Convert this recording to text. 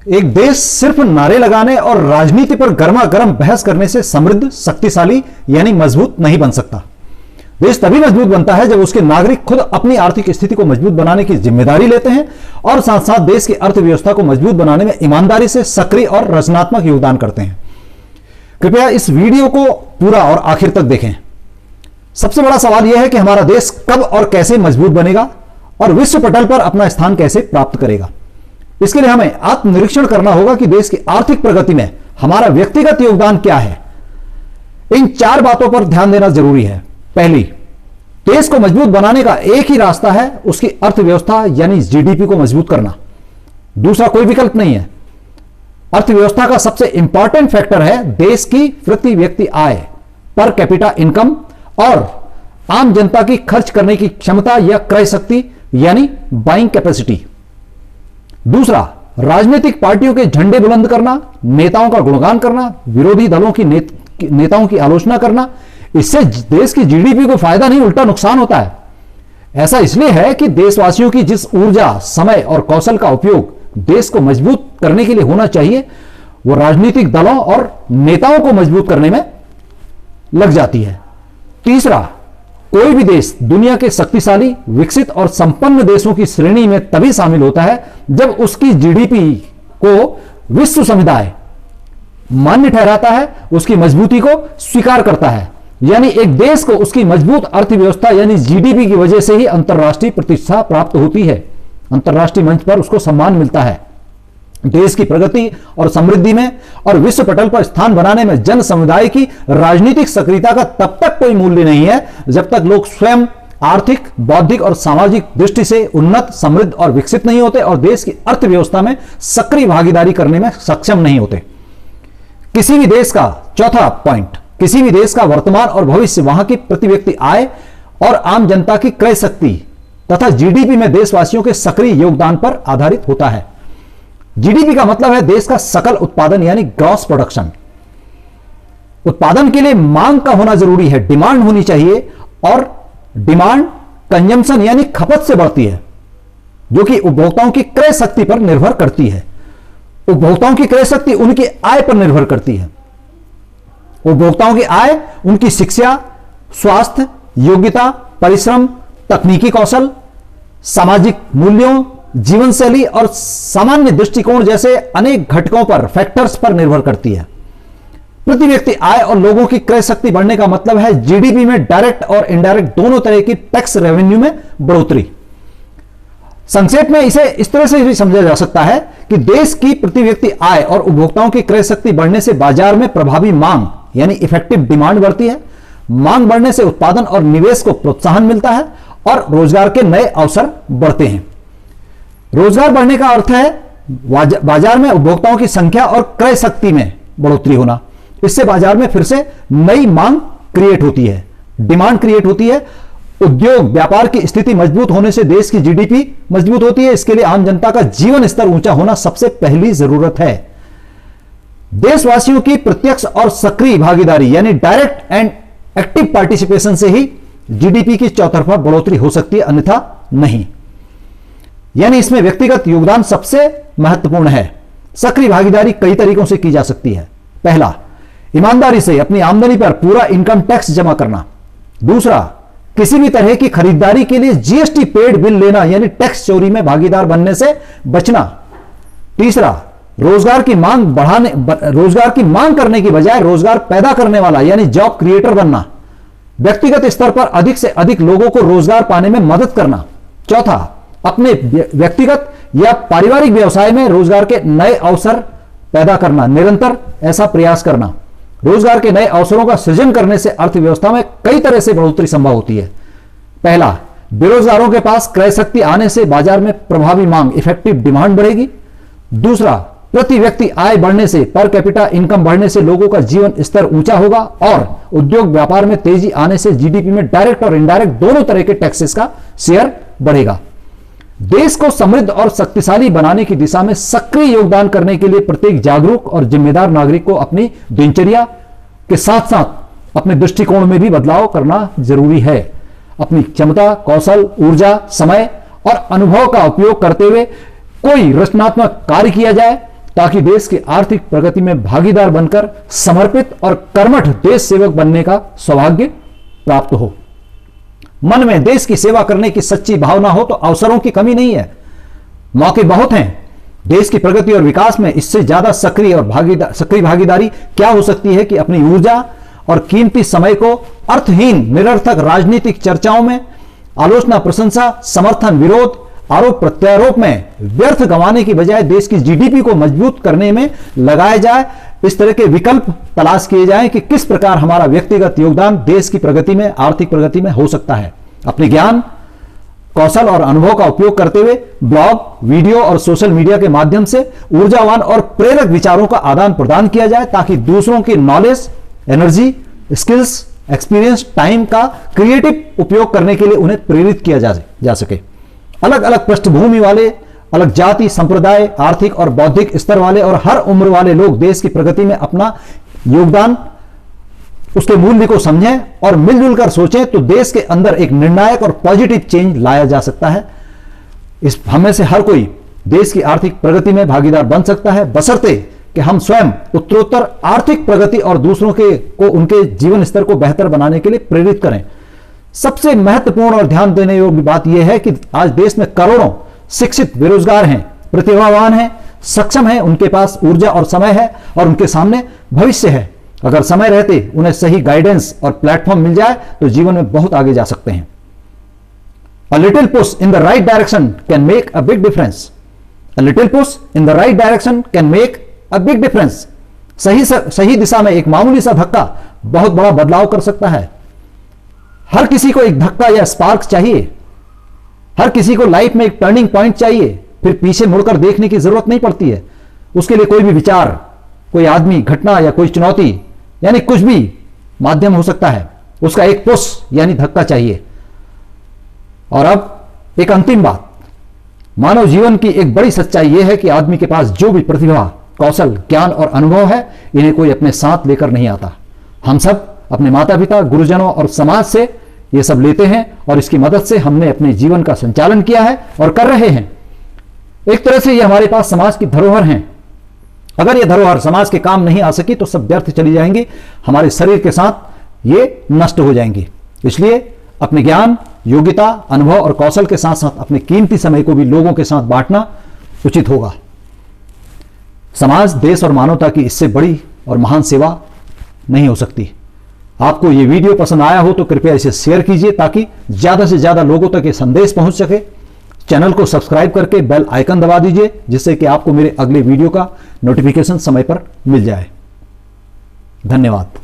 एक देश सिर्फ नारे लगाने और राजनीति पर गर्मा गर्म बहस करने से समृद्ध, शक्तिशाली यानी मजबूत नहीं बन सकता। देश तभी मजबूत बनता है जब उसके नागरिक खुद अपनी आर्थिक स्थिति को मजबूत बनाने की जिम्मेदारी लेते हैं और साथ साथ देश की अर्थव्यवस्था को मजबूत बनाने में ईमानदारी से सक्रिय और रचनात्मक योगदान करते हैं। कृपया इस वीडियो को पूरा और आखिर तक देखें। सबसे बड़ा सवाल यह है कि हमारा देश कब और कैसे मजबूत बनेगा और विश्व पटल पर अपना स्थान कैसे प्राप्त करेगा। इसके लिए हमें आत्मनिरीक्षण करना होगा कि देश की आर्थिक प्रगति में हमारा व्यक्तिगत योगदान क्या है। इन 4 बातों पर ध्यान देना जरूरी है। पहली, देश को मजबूत बनाने का एक ही रास्ता है, उसकी अर्थव्यवस्था यानी जीडीपी को मजबूत करना। दूसरा कोई विकल्प नहीं है। अर्थव्यवस्था का सबसे इंपॉर्टेंट फैक्टर है देश की प्रति व्यक्ति आय, पर कैपिटा इनकम और आम जनता की खर्च करने की क्षमता या क्रय शक्ति यानी बाइंग कैपेसिटी। दूसरा, राजनीतिक पार्टियों के झंडे बुलंद करना, नेताओं का गुणगान करना, विरोधी दलों की नेताओं की आलोचना करना। इससे देश की जीडीपी को फायदा नहीं उल्टा नुकसान होता है। ऐसा इसलिए है कि देशवासियों की जिस ऊर्जा, समय और कौशल का उपयोग देश को मजबूत करने के लिए होना चाहिए, वो राजनीतिक दलों और नेताओं को मजबूत करने में लग जाती है। तीसरा, कोई भी देश दुनिया के शक्तिशाली, विकसित और संपन्न देशों की श्रेणी में तभी शामिल होता है जब उसकी जीडीपी को विश्व समुदाय मान्य ठहराता है, उसकी मजबूती को स्वीकार करता है। यानी एक देश को उसकी मजबूत अर्थव्यवस्था यानी जीडीपी की वजह से ही अंतर्राष्ट्रीय प्रतिष्ठा प्राप्त होती है, अंतर्राष्ट्रीय मंच पर उसको सम्मान मिलता है। देश की प्रगति और समृद्धि में और विश्व पटल पर स्थान बनाने में जन समुदाय की राजनीतिक सक्रियता का तब तक कोई मूल्य नहीं है जब तक लोग स्वयं आर्थिक, बौद्धिक और सामाजिक दृष्टि से उन्नत, समृद्ध और विकसित नहीं होते और देश की अर्थव्यवस्था में सक्रिय भागीदारी करने में सक्षम नहीं होते। किसी भी देश का, चौथा पॉइंट, किसी भी देश का वर्तमान और भविष्य वहां की प्रति व्यक्ति आय और आम जनता की क्रय शक्ति तथा जीडीपी में देशवासियों के सक्रिय योगदान पर आधारित होता है। जीडीपी का मतलब है देश का सकल उत्पादन यानी ग्रॉस प्रोडक्शन। उत्पादन के लिए मांग का होना जरूरी है, डिमांड होनी चाहिए, और डिमांड कंजम्पशन यानी खपत से बढ़ती है, जो कि उपभोक्ताओं की क्रय शक्ति पर निर्भर करती है। उपभोक्ताओं की क्रय शक्ति उनकी आय पर निर्भर करती है। उपभोक्ताओं की आय उनकी शिक्षा, स्वास्थ्य, योग्यता, परिश्रम, तकनीकी कौशल, सामाजिक मूल्यों, जीवन शैली और सामान्य दृष्टिकोण जैसे अनेक घटकों पर, फैक्टर्स पर निर्भर करती है। प्रति व्यक्ति आय और लोगों की क्रय शक्ति बढ़ने का मतलब है जीडीपी में डायरेक्ट और इनडायरेक्ट दोनों तरह की टैक्स रेवेन्यू में बढ़ोतरी। संक्षेप में इसे इस तरह से भी समझा जा सकता है कि देश की प्रति व्यक्ति आय और उपभोक्ताओं की क्रय शक्ति बढ़ने से बाजार में प्रभावी मांग यानी इफेक्टिव डिमांड बढ़ती है। मांग बढ़ने से उत्पादन और निवेश को प्रोत्साहन मिलता है और रोजगार के नए अवसर बढ़ते हैं। रोजगार बढ़ने का अर्थ है बाजार में उपभोक्ताओं की संख्या और क्रय शक्ति में बढ़ोतरी होना। इससे बाजार में फिर से नई मांग क्रिएट होती है, डिमांड क्रिएट होती है। उद्योग व्यापार की स्थिति मजबूत होने से देश की जीडीपी मजबूत होती है। इसके लिए आम जनता का जीवन स्तर ऊंचा होना सबसे पहली जरूरत है। देशवासियों की प्रत्यक्ष और सक्रिय भागीदारी यानी डायरेक्ट एंड एक्टिव पार्टिसिपेशन से ही जीडीपी की चौतरफा बढ़ोतरी हो सकती है, अन्यथा नहीं। यानी इसमें व्यक्तिगत योगदान सबसे महत्वपूर्ण है। सक्रिय भागीदारी कई तरीकों से की जा सकती है। पहला, ईमानदारी से अपनी आमदनी पर पूरा इनकम टैक्स जमा करना। दूसरा, किसी भी तरह की खरीदारी के लिए जीएसटी पेड बिल लेना यानी टैक्स चोरी में भागीदार बनने से बचना। तीसरा, रोजगार की मांग करने की बजाय रोजगार पैदा करने वाला यानी जॉब क्रिएटर बनना। व्यक्तिगत स्तर पर अधिक से अधिक लोगों को रोजगार पाने में मदद करना। चौथा, अपने व्यक्तिगत या पारिवारिक व्यवसाय में रोजगार के नए अवसर पैदा करना, निरंतर ऐसा प्रयास करना। रोजगार के नए अवसरों का सृजन करने से अर्थव्यवस्था में कई तरह से बढ़ोतरी संभव होती है। पहला, बेरोजगारों के पास क्रय शक्ति आने से बाजार में प्रभावी मांग इफेक्टिव डिमांड बढ़ेगी। दूसरा, प्रति व्यक्ति आय बढ़ने से, पर कैपिटा इनकम बढ़ने से लोगों का जीवन स्तर ऊंचा होगा और उद्योग व्यापार में तेजी आने से जीडीपी में डायरेक्ट और इनडायरेक्ट दोनों तरह के टैक्सेस का शेयर बढ़ेगा। देश को समृद्ध और शक्तिशाली बनाने की दिशा में सक्रिय योगदान करने के लिए प्रत्येक जागरूक और जिम्मेदार नागरिक को अपनी दिनचर्या के साथ साथ अपने दृष्टिकोण में भी बदलाव करना जरूरी है। अपनी क्षमता, कौशल, ऊर्जा, समय और अनुभव का उपयोग करते हुए कोई रचनात्मक कार्य किया जाए ताकि देश की आर्थिक प्रगति में भागीदार बनकर समर्पित और कर्मठ देश सेवक बनने का सौभाग्य प्राप्त हो। मन में देश की सेवा करने की सच्ची भावना हो तो अवसरों की कमी नहीं है, मौके बहुत हैं। देश की प्रगति और विकास में इससे ज्यादा सक्रिय भागीदारी क्या हो सकती है कि अपनी ऊर्जा और कीमती समय को अर्थहीन निरर्थक राजनीतिक चर्चाओं में, आलोचना प्रशंसा, समर्थन विरोध, आरोप प्रत्यारोप में व्यर्थ गंवाने की बजाय देश की जीडीपी को मजबूत करने में लगाया जाए। इस तरह के विकल्प तलाश किए जाएं कि किस प्रकार हमारा व्यक्तिगत योगदान देश की प्रगति में, आर्थिक प्रगति में हो सकता है। अपने ज्ञान, कौशल और अनुभव का उपयोग करते हुए ब्लॉग, वीडियो और सोशल मीडिया के माध्यम से ऊर्जावान और प्रेरक विचारों का आदान प्रदान किया जाए ताकि दूसरों की knowledge, energy, skills, experience, time का क्रिएटिव उपयोग करने के लिए उन्हें प्रेरित किया जा सके। अलग अलग पृष्ठभूमि वाले, अलग जाति, संप्रदाय, आर्थिक और बौद्धिक स्तर वाले और हर उम्र वाले लोग देश की प्रगति में अपना योगदान, उसके मूल्य को समझें और मिलजुल कर सोचें तो देश के अंदर एक निर्णायक और पॉजिटिव चेंज लाया जा सकता है। इस हम में से हर कोई देश की आर्थिक प्रगति में भागीदार बन सकता है, बशर्ते कि हम स्वयं उत्तरोत्तर आर्थिक प्रगति और दूसरों को उनके जीवन स्तर को बेहतर बनाने के लिए प्रेरित करें। सबसे महत्वपूर्ण और ध्यान देने योग्य बात यह है कि आज देश में करोड़ों शिक्षित बेरोजगार हैं, प्रतिभावान हैं, सक्षम हैं, उनके पास ऊर्जा और समय है और उनके सामने भविष्य है। अगर समय रहते उन्हें सही गाइडेंस और प्लेटफॉर्म मिल जाए तो जीवन में बहुत आगे जा सकते हैं। A little push in the right direction can make a big difference. A little push in the right direction can make a big difference. सही दिशा में एक मामूली सा धक्का बहुत बड़ा बदलाव कर सकता है। हर किसी को एक धक्का या स्पार्क चाहिए। हर किसी को लाइफ में एक टर्निंग पॉइंट चाहिए, फिर पीछे मुड़कर देखने की जरूरत नहीं पड़ती है। उसके लिए कोई भी विचार, कोई आदमी, घटना या कोई चुनौती यानी कुछ भी माध्यम हो सकता है, उसका एक पुश यानी धक्का चाहिए। और अब एक अंतिम बात, मानव जीवन की एक बड़ी सच्चाई यह है कि आदमी के पास जो भी प्रतिभा, कौशल, ज्ञान और अनुभव है, इन्हें कोई अपने साथ लेकर नहीं आता। हम सब अपने माता पिता, गुरुजनों और समाज से ये सब लेते हैं और इसकी मदद से हमने अपने जीवन का संचालन किया है और कर रहे हैं। एक तरह से ये हमारे पास समाज की धरोहर हैं। अगर ये धरोहर समाज के काम नहीं आ सकी तो सब व्यर्थ चली जाएंगी, हमारे शरीर के साथ ये नष्ट हो जाएंगी। इसलिए अपने ज्ञान, योग्यता, अनुभव और कौशल के साथ साथ अपने कीमती समय को भी लोगों के साथ बांटना उचित होगा। समाज, देश और मानवता की इससे बड़ी और महान सेवा नहीं हो सकती। आपको ये वीडियो पसंद आया हो तो कृपया इसे शेयर कीजिए ताकि ज्यादा से ज्यादा लोगों तक ये संदेश पहुंच सके। चैनल को सब्सक्राइब करके बेल आइकन दबा दीजिए जिससे कि आपको मेरे अगले वीडियो का नोटिफिकेशन समय पर मिल जाए। धन्यवाद।